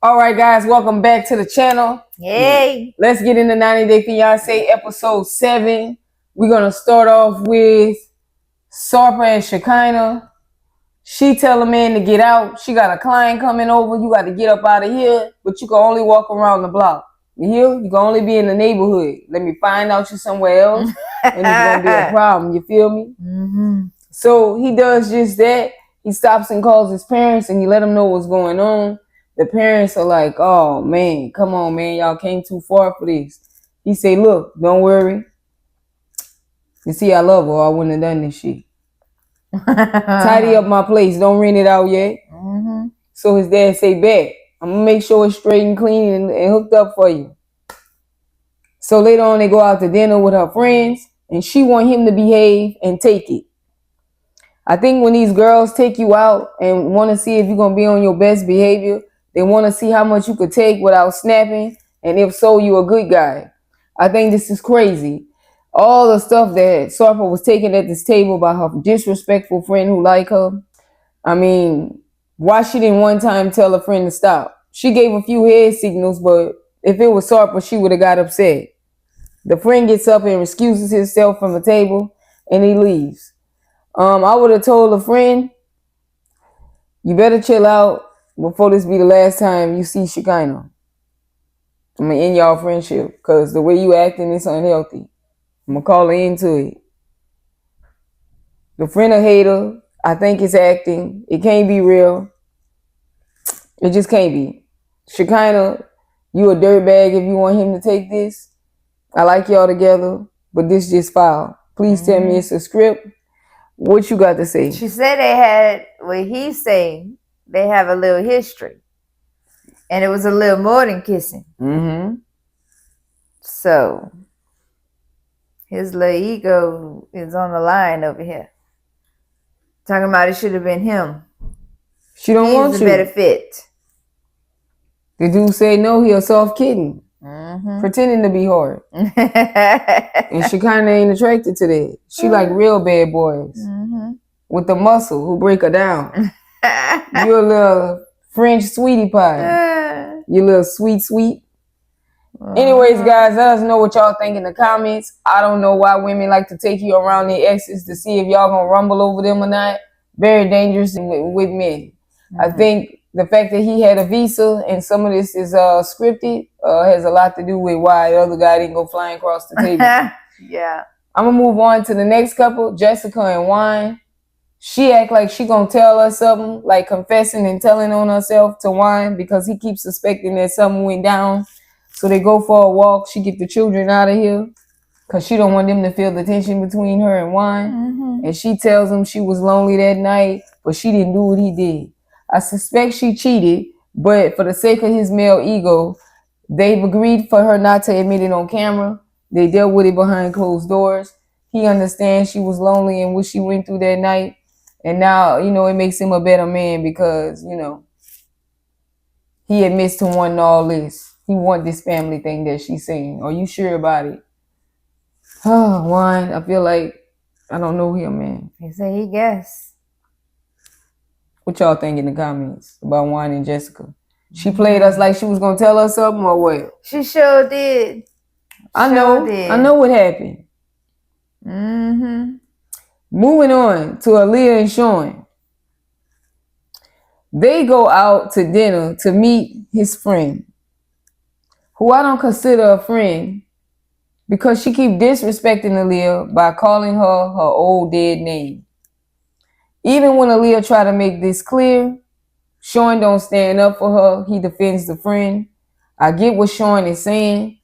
All right, guys, welcome back to the channel. Hey. Let's get into 90 Day Fiance episode 7. We're going to start off with Sarper and Shekinah. She tell a man to get out. She got a client coming over. You got to get up out of here, but you can only walk around the block. You hear? You can only be in the neighborhood. Let me find out you somewhere else, and it's going to be a problem. You feel me? Mm-hmm. So he does just that. He stops and calls his parents, and he let them know what's going on. The parents are like, oh, man, come on, man. Y'all came too far for this. He say, look, don't worry. You see, I love her. I wouldn't have done this shit. Tidy up my place. Don't rent it out yet. Mm-hmm. So his dad say, bet. I'm going to make sure it's straight and clean and hooked up for you. So later on, they go out to dinner with her friends, and she want him to behave and take it. I think when these girls take you out and want to see if you're going to be on your best behavior, they want to see how much you could take without snapping, and if so, you're a good guy. I think this is crazy. All the stuff that Sarper was taking at this table by her disrespectful friend who liked her. I mean, why she didn't one time tell a friend to stop? She gave a few head signals, but if it was Sarper, she would have got upset. The friend gets up and excuses himself from the table, and he leaves. I would have told a friend, you better chill out before this be the last time you see Shekinah. I mean, in y'all friendship, because the way you acting is unhealthy. I'm going to call her into it. The friend a hater. I think it's acting. It can't be real. It just can't be. Shekinah, you a dirtbag if you want him to take this. I like y'all together, but this just foul. Please tell me it's a script. What you got to say? She said they had, what he's saying, they have a little history. And it was a little more than kissing. Mm-hmm. So, his little ego is on the line over here. Talking about it should have been him. She don't want you. He's a better fit. The dude say no, he a soft kitten. Mm-hmm. Pretending to be hard. And she kind of ain't attracted to that. She like real bad boys. Mm-hmm. With the muscle who break her down. You a little French sweetie pie. You little sweet. Anyways, guys, let us know what y'all think in the comments. I don't know why women like to take you around their exes to see if y'all gonna rumble over them or not. Very dangerous with men. Mm-hmm. I think the fact that he had a visa and some of this is scripted has a lot to do with why the other guy didn't go flying across the table. Yeah. I'm gonna move on to the next couple, Jessica and Juan. She act like she gonna tell us something, like confessing and telling on herself to Juan because he keeps suspecting that something went down. So they go for a walk. She get the children out of here because she don't want them to feel the tension between her and Juan. Mm-hmm. And she tells him she was lonely that night, but she didn't do what he did. I suspect she cheated, but for the sake of his male ego, they've agreed for her not to admit it on camera. They dealt with it behind closed doors. He understands she was lonely and what she went through that night. And now, it makes him a better man because, he admits to wanting all this. He want this family thing that she's saying. Are you sure about it? Oh, Juan, I feel like I don't know him, man. He said he guessed. What y'all think in the comments about Juan and Jessica? She played us like she was going to tell us something or what? She sure did. I know what happened. Mm-hmm. Moving on to Alliya and Shawn. They go out to dinner to meet his friend, who I don't consider a friend because she keep disrespecting Alliya by calling her old dead name. Even when Alliya try to make this clear, Shawn don't stand up for her. He defends the friend. I get what Shawn is saying.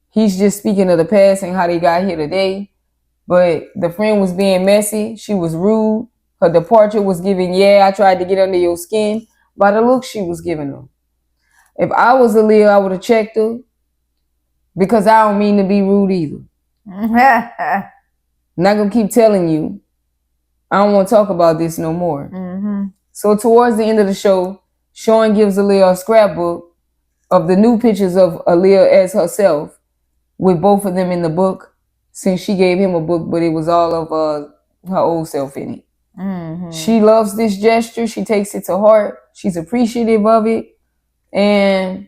He's just speaking of the past and how they got here today. But the friend was being messy. She was rude. Her departure was giving, I tried to get under your skin, by the look she was giving her. If I was Alliya, I would have checked her because I don't mean to be rude either. Not going to keep telling you. I don't want to talk about this no more. Mm-hmm. So towards the end of the show, Shawn gives Alliya a scrapbook of the new pictures of Alliya as herself with both of them in the book since she gave him a book, but it was all of her old self in it. Mm-hmm. She loves this gesture. She takes it to heart. She's appreciative of it. And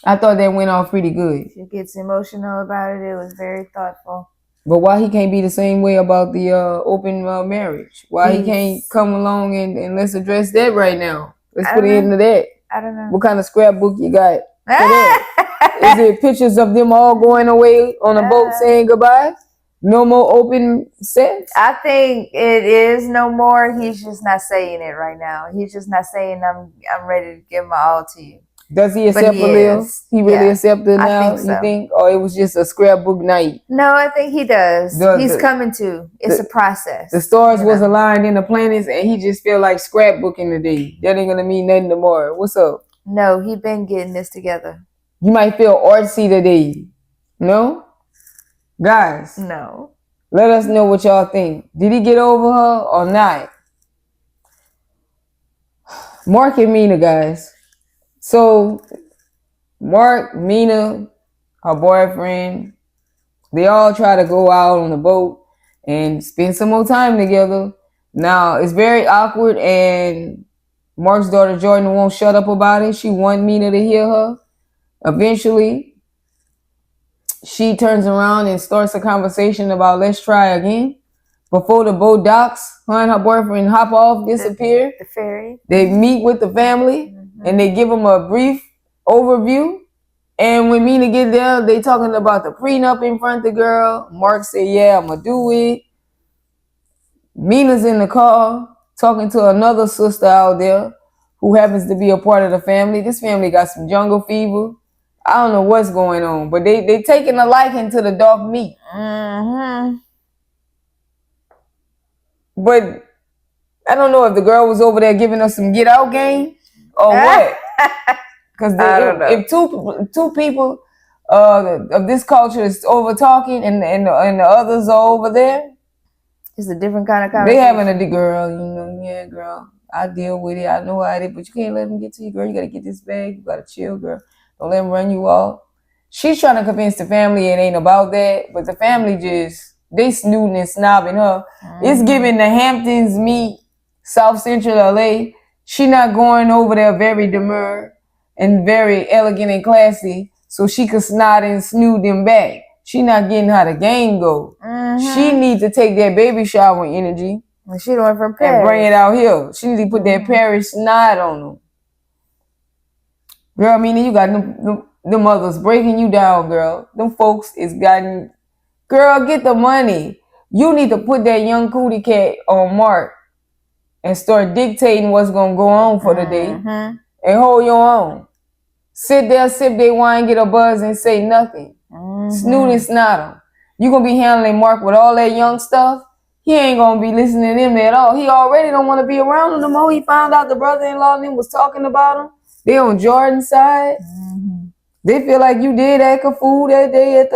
I thought that went off pretty good. She gets emotional about it. It was very thoughtful. But why he can't be the same way about the open marriage? Why he can't come along and let's address that right now? Let's put an end to that. I don't know. What kind of scrapbook you got for that? Is it pictures of them all going away on a boat saying goodbye? No more open sex? I think it is no more. He's just not saying it right now. He's just not saying I'm ready to give my all to you. Does he accept Alliya? He really accepted now, you think? Or it was just a scrapbook night? No, I think he does. He's coming to. It's a process. The stars was aligned in the planets and he just feel like scrapbooking today. That ain't gonna mean nothing tomorrow. What's up? No, he been getting this together. You might feel artsy today. No? Guys. No. Let us know what y'all think. Did he get over her or not? Mark and Mina, guys. So, Mark, Mina, her boyfriend, they all try to go out on the boat and spend some more time together. Now, it's very awkward and Mark's daughter Jordan won't shut up about it. She wants Mina to hear her. Eventually, she turns around and starts a conversation about let's try again. Before the boat docks, her and her boyfriend hop off, disappear. The ferry. They meet with the family and they give them a brief overview. And when Mina get there, they talking about the prenup in front of the girl. Mark said, yeah, I'm going to do it. Mina's in the car talking to another sister out there who happens to be a part of the family. This family got some jungle fever. I don't know what's going on, but they taking a liking to the dark meat. But I don't know if the girl was over there giving us some get out game or what. Because if two people of this culture is over talking and the others are over there, it's a different kind of conversation. They having a girl, you know, yeah, girl. I deal with it. I know how it is, but you can't let them get to you, girl. You gotta get this bag. You gotta chill, girl. Don't let them run you off. She's trying to convince the family it ain't about that, but the family they snooting and snobbing her. It's giving the Hamptons meet South Central LA. She not going over there very demure and very elegant and classy, so she could snot and snoot them back. She not getting how the game go. She needs to take that baby shower energy. She the one from Paris. And bring it out here. She needs to put that Paris snot on them. Girl, Mina, you got them mothers breaking you down, girl. Them folks is gotten... Girl, get the money. You need to put that young cootie cat on Mark and start dictating what's going to go on for the day. And hold your own. Sit there, sip their wine, get a buzz, and say nothing. Snoot and snot them. You going to be handling Mark with all that young stuff. He ain't going to be listening to them at all. He already don't want to be around them no more. He found out the brother-in-law and them was talking about him. They on Jordan's side. They feel like you did act a fool that day at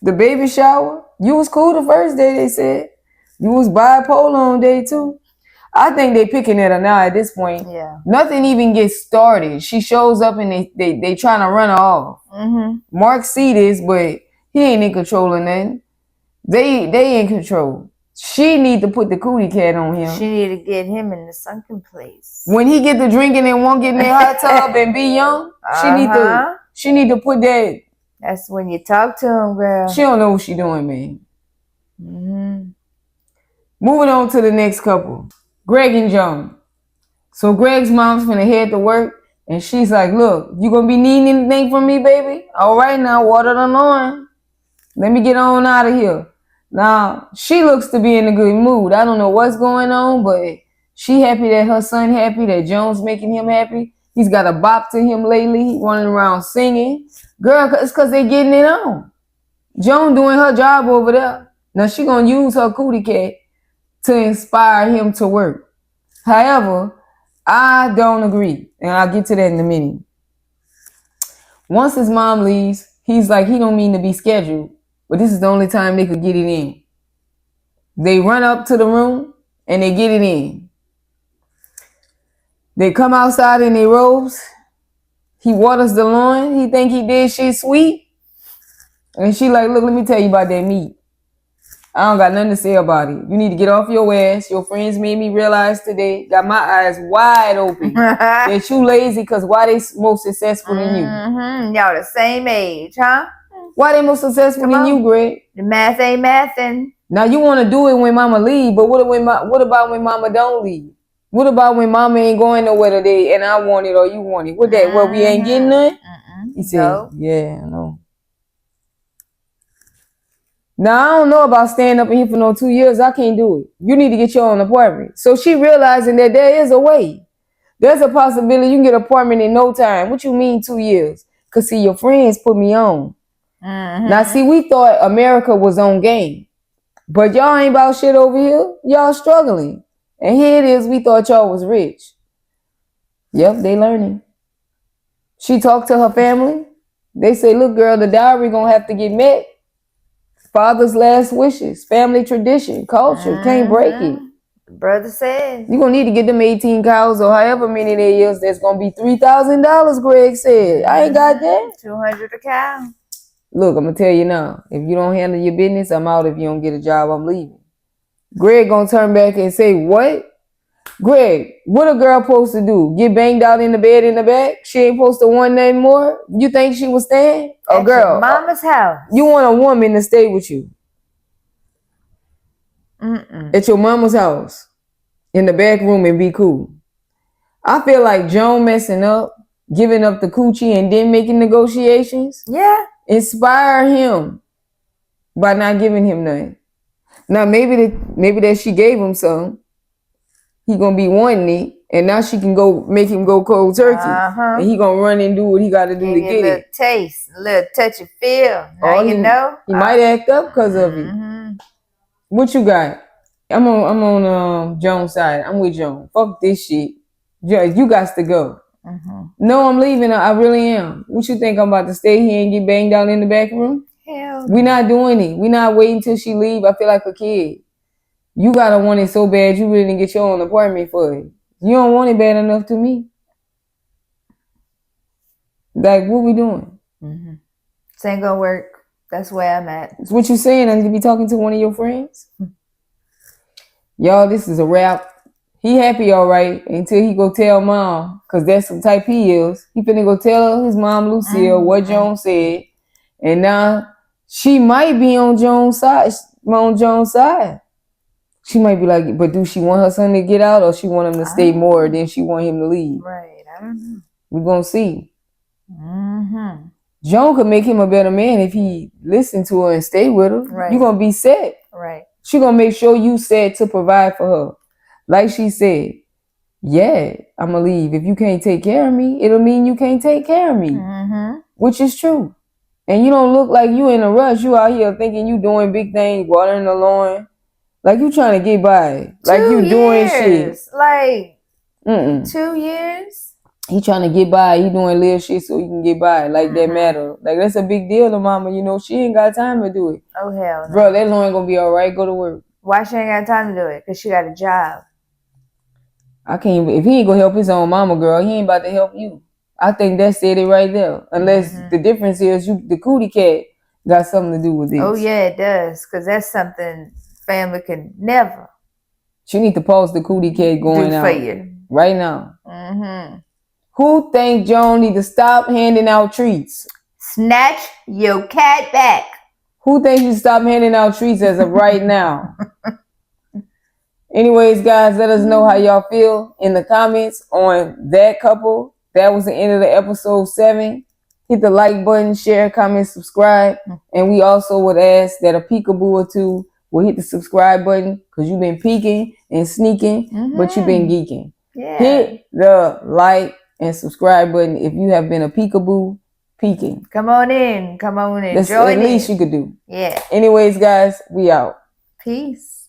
the baby shower. You was cool the first day, they said. You was bipolar on day 2. I think they picking at her now at this point. Yeah. Nothing even gets started. She shows up and they trying to run her off. Mark see this, but he ain't in control of nothing. They in control. She need to put the cootie cat on him. She need to get him in the sunken place. When he get to drinking and won't get in their hot tub and be young, she need to put that. That's when you talk to him, girl. She don't know what she doing, man. Moving on to the next couple. Greg and Joan. So Greg's mom's finna head to work and she's like, look, you gonna be needing anything from me, baby? All right now, water the lawn. Let me get on out of here. Now, she looks to be in a good mood. I don't know what's going on, but she happy that her son happy, that Joan's making him happy. He's got a bop to him lately. He running around singing. Girl, it's because they getting it on. Joan doing her job over there. Now, she gonna use her cootie cat to inspire him to work. However, I don't agree. And I'll get to that in a minute. Once his mom leaves, he's like, he don't mean to be scheduled. But this is the only time they could get it in. They run up to the room and they get it in. They come outside in their robes. He waters the lawn. He think he did shit sweet. And she like, look, let me tell you about that meat. I don't got nothing to say about it. You need to get off your ass. Your friends made me realize today, got my eyes wide open, that you lazy because why they more successful than you? Y'all the same age, huh? Why they more successful than you, Greg? The math ain't mathing. Now you want to do it when mama leave, but what about when mama don't leave? What about when mama ain't going nowhere today and I want it or you want it? What that? What, we ain't getting none? He said, no. Yeah, I know. Now, I don't know about staying up in here for no 2 years. I can't do it. You need to get your own apartment. So she realizing that there is a way. There's a possibility you can get an apartment in no time. What you mean 2 years? Because, see, your friends put me on. Now, see, we thought America was on game. But y'all ain't about shit over here. Y'all struggling. And here it is, we thought y'all was rich. Yep, they learning. She talked to her family. They say, look, girl, the dowry gonna have to get met. Father's last wishes, family tradition, culture, can't break it. Brother said. You're going to need to get them 18 cows or however many there is. That's going to be $3,000, Greg said. I ain't got that. 200 a cow. Look, I'm going to tell you now. If you don't handle your business, I'm out. If you don't get a job, I'm leaving. Greg going to turn back and say, what? Greg, what a girl supposed to do? Get banged out in the bed in the back? She ain't supposed to want nothing more? You think she was staying? A girl. Mama's house. You want a woman to stay with you. At your mama's house. In the back room and be cool. I feel like Joan messing up, giving up the coochie and then making negotiations. Yeah. Inspire him by not giving him nothing. Now maybe that she gave him some. He gonna be wanting it, and now she can go make him go cold turkey, and he gonna run and do what he got to do to get it. A little taste, a little touch of feel. Now you know he might act up because of it. What you got? I'm on Joan's side. I'm with Joan. Fuck this shit. You got to go. No, I'm leaving. I really am. What you think I'm about to stay here and get banged out in the back room? Hell. We not doing it. We not waiting till she leave. I feel like a kid. You gotta want it so bad you really get your own apartment for it. You don't want it bad enough to me. Like, what we doing? This ain't gonna work. That's where I'm at. It's what you saying. I need to be talking to one of your friends. Y'all, this is a wrap. He happy all right until he go tell mom, because that's the type he is. He finna go tell his mom, Lucille, what Joan said. And now she might be on Joan's side. She might be like, but do she want her son to get out or she want him to stay more than she want him to leave? Right, I don't know. We're going to see. Joan could make him a better man if he listened to her and stay with her. Right. You're going to be set. Right. She going to make sure you set to provide for her. Like she said, yeah, I'm going to leave. If you can't take care of me, it'll mean you can't take care of me. Which is true. And you don't look like you in a rush. You out here thinking you doing big things, watering the lawn. Like you trying to get by. Like you doing shit. Like 2 years. He trying to get by. He doing little shit so he can get by. Like that matter. Like that's a big deal to mama. You know, she ain't got time to do it. Oh, hell no. Bro, that lawn gonna be all right. Go to work. Why she ain't got time to do it? Because she got a job. I can't. If he ain't gonna help his own mama, girl, he ain't about to help you. I think that said it right there. Unless the difference is the cootie cat got something to do with this. Oh, yeah, it does. Because that's something family can never. She need to pause the cootie cat going out. For you. Right now. Who think Joan need to stop handing out treats? Snatch your cat back. Who think you stop handing out treats as of right now? Anyways, guys, let us know how y'all feel in the comments on that couple. That was the end of the episode 7. Hit the like button, share, comment, subscribe. And we also would ask that a peekaboo or two will hit the subscribe button because you've been peeking and sneaking, but you've been geeking. Yeah. Hit the like and subscribe button if you have been a peekaboo peeking. Come on in. Come on in. That's the least you could do. Yeah. Anyways, guys, we out. Peace.